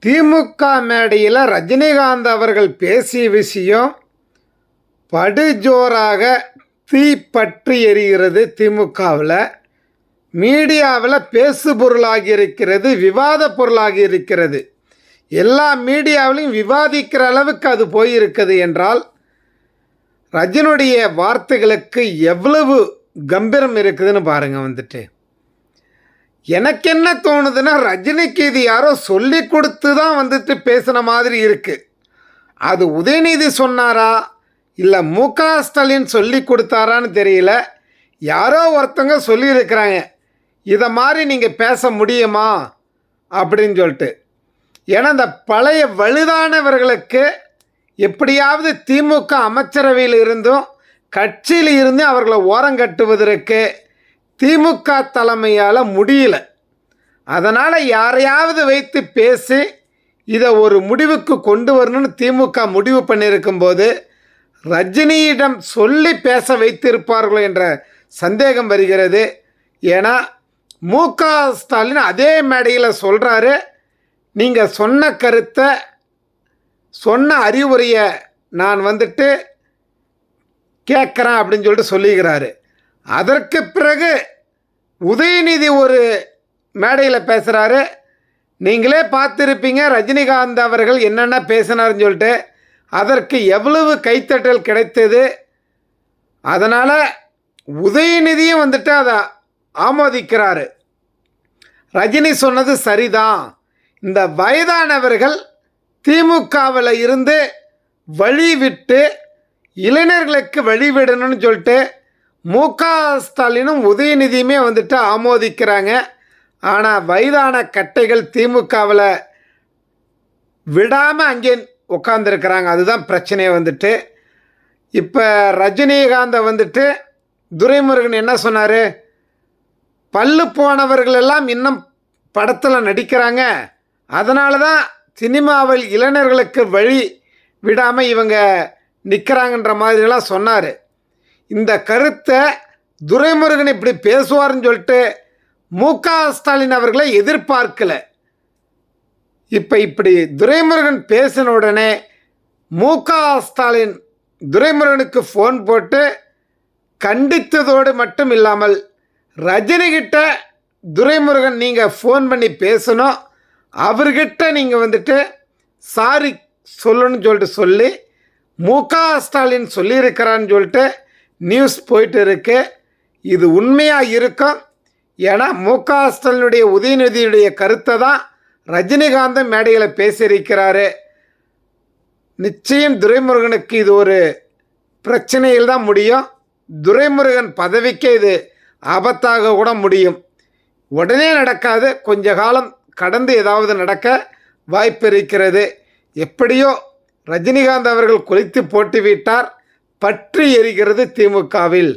திமுக மேடையில் ரஜினிகாந்த் அவர்கள் பேசிய விஷயம் படுஜோராக தீ பற்றி எரிகிறது. திமுகவில் மீடியாவில் பேசு பொருளாகி இருக்கிறது, விவாத பொருளாகி இருக்கிறது. எல்லா மீடியாவிலையும் விவாதிக்கிற அளவுக்கு அது போயிருக்குது என்றால் ரஜினுடைய வார்த்தைகளுக்கு எவ்வளவு கம்பீரம் இருக்குதுன்னு பாருங்கள். எனக்கு என்ன தோணுதுன்னா, ரஜினிக்கு இது யாரோ சொல்லி கொடுத்து தான் பேசின மாதிரி இருக்குது. அது உதயநிதி சொன்னாரா இல்லை முக ஸ்டாலின் சொல்லி கொடுத்தாரான்னு தெரியல. யாரோ ஒருத்தங்க சொல்லியிருக்கிறாங்க, இதை மாதிரி நீங்கள் பேச முடியுமா அப்படின்னு சொல்லிட்டு. ஏன்னா இந்த பழைய வலுதானவர்களுக்கு எப்படியாவது திமுக அமைச்சரவையில் இருந்தும் கட்சியில் இருந்தும் அவர்களை ஓரங்கட்டுவதற்கு திமுக தலைமையால் முடியல. அதனால் யாரையாவது வைத்து பேசி இதை ஒரு முடிவுக்கு கொண்டு வரணும்னு திமுக முடிவு பண்ணியிருக்கும்போது ரஜினியிடம் சொல்லி பேச வைத்திருப்பார்களோ என்ற சந்தேகம் வருகிறது. ஏன்னா முக ஸ்டாலின் அதே மேடையில் சொல்கிறாரு, நீங்கள் சொன்ன கருத்தை சொன்ன அறிவுரையை நான் கேட்குறேன் அப்படின்னு சொல்லிட்டு சொல்லிக்கிறாரு. அதற்கு பிறகு உதயநிதி ஒரு மேடையில் பேசுகிறாரு. நீங்களே பார்த்துருப்பீங்க ரஜினிகாந்த் அவர்கள் என்னென்ன பேசினார்னு சொல்லிட்டு. அதற்கு எவ்வளவு கைத்தட்டல் கிடைத்தது. அதனால் உதயநிதியும் அதை ஆமோதிக்கிறாரு. ரஜினி சொன்னது சரிதான், இந்த வயதானவர்கள் திமுகவில் இருந்து வழிவிட்டு இளைஞர்களுக்கு வழிவிடணும்னு சொல்லிட்டு முக ஸ்டாலினும் உதயநிதியுமே ஆமோதிக்கிறாங்க. ஆனால் வயதான கட்டைகள் திமுகவில் விடாமல் அங்கே உட்காந்துருக்கிறாங்க. அதுதான் பிரச்சனையை. இப்போ ரஜினிகாந்தை துரைமுருகன் என்ன சொன்னார், பல்லு போனவர்களெல்லாம் இன்னும் படத்தில் நடிக்கிறாங்க, அதனால தான் சினிமாவில் இளைஞர்களுக்கு வழி விடாமல் இவங்க நிற்கிறாங்கன்ற மாதிரிலாம் சொன்னார். இந்த கருத்தை துரைமுருகன் இப்படி பேசுவார்னு சொல்லிட்டு முக ஸ்டாலின் அவர்களை எதிர்பார்க்கல. இப்போ இப்படி துரைமுருகன் பேசின உடனே முக ஸ்டாலின் துரைமுருகனுக்கு ஃபோன் போட்டு கண்டித்ததோடு மட்டும் இல்லாமல் ரஜினிகிட்ட துரைமுருகன் நீங்கள் ஃபோன் பண்ணி பேசணும், அவர்கிட்ட நீங்கள் சாரி சொல்லணும்னு சொல்லி முக ஸ்டாலின் சொல்லியிருக்கிறான்னு சொல்லிட்டு நியூஸ் போயிட்டு இருக்கு. இது உண்மையாக இருக்கும். ஏன்னா முக ஸ்டாலினுடைய உதயநிதியுடைய கருத்தை தான் ரஜினிகாந்தும் மேடையில் பேசியிருக்கிறாரு. நிச்சயம் துரைமுருகனுக்கு இது ஒரு பிரச்சனையில் தான் முடியும். துரைமுருகன் பதவிக்கே இது ஆபத்தாக கூட முடியும். உடனே நடக்காது, கொஞ்ச காலம் கடந்து ஏதாவது நடக்க வாய்ப்பு இருக்கிறது. எப்படியோ ரஜினிகாந்த் அவர்கள் கொளுத்தி போட்டுவிட்டார். பற்றி எரிகிறது திமுகவில்.